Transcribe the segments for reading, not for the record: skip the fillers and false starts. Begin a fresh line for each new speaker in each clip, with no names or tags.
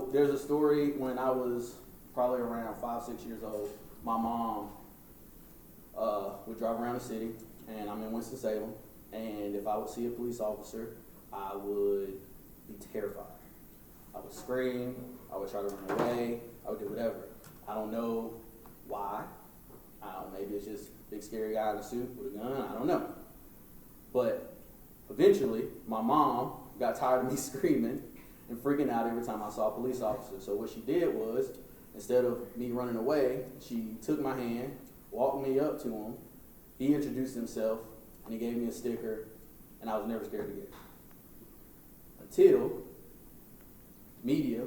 So there's a story when I was probably around 5, 6 years old. My mom would drive around the city, and I'm in Winston-Salem, and if I would see a police officer, I would be terrified. I would scream, I would try to run away, I would do whatever. I don't know why. Maybe it's just a big scary guy in a suit with a gun, I don't know. But eventually, my mom got tired of me screaming and freaking out every time I saw a police officer. So what she did was, instead of me running away, she took my hand, walked me up to him, he introduced himself, and he gave me a sticker, and I was never scared again. Until media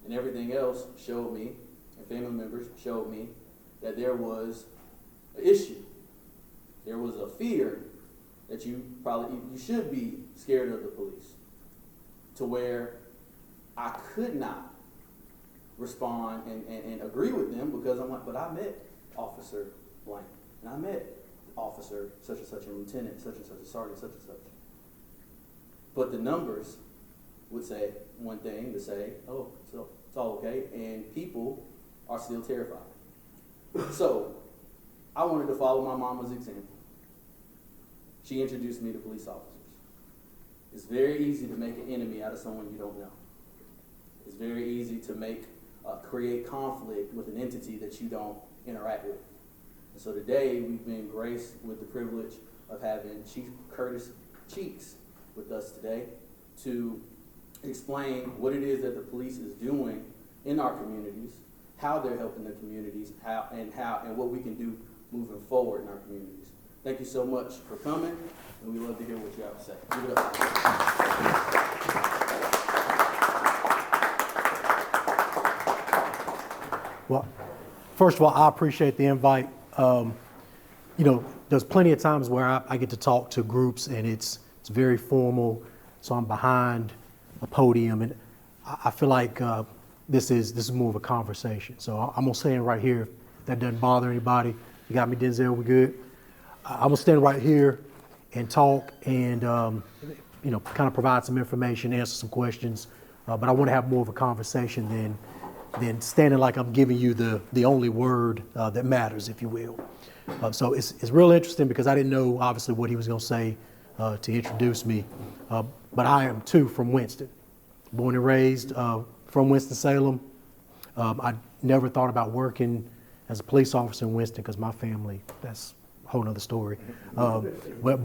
and everything else showed me, and family members showed me, that there was an issue. There was a fear that you should be scared of the police, to where I could not respond and agree with them, because I'm like, but I met Officer blank, and I met Officer such and such, and Lieutenant such and such, and Sergeant such and such. But the numbers would say one thing, to say, oh, so it's all okay, and people are still terrified. So I wanted to follow my mama's example. She introduced me to police officers. It's very easy to make an enemy out of someone you don't know. It's very easy to create conflict with an entity that you don't interact with. And so today we've been graced with the privilege of having Chief Curtis Cheeks with us today to explain what it is that the police is doing in our communities, how they're helping the communities, and what we can do moving forward in our communities. Thank you so much for coming, and we love to hear what you have to say. Give it up.
Well, first of all, I appreciate the invite. There's plenty of times where I get to talk to groups, and it's very formal, so I'm behind a podium, and I feel like this is more of a conversation. So I'm gonna stand right here. If that doesn't bother anybody, you got me, Denzel, we good? I'm gonna stand right here and talk and kind of provide some information, answer some questions, but I want to have more of a conversation than standing like I'm giving you the only word that matters, if you will. So it's real interesting, because I didn't know obviously what he was gonna say to introduce me, but I am too from Winston, born and raised from Winston-Salem. I never thought about working as a police officer in Winston, because my family, that's a whole nother story. But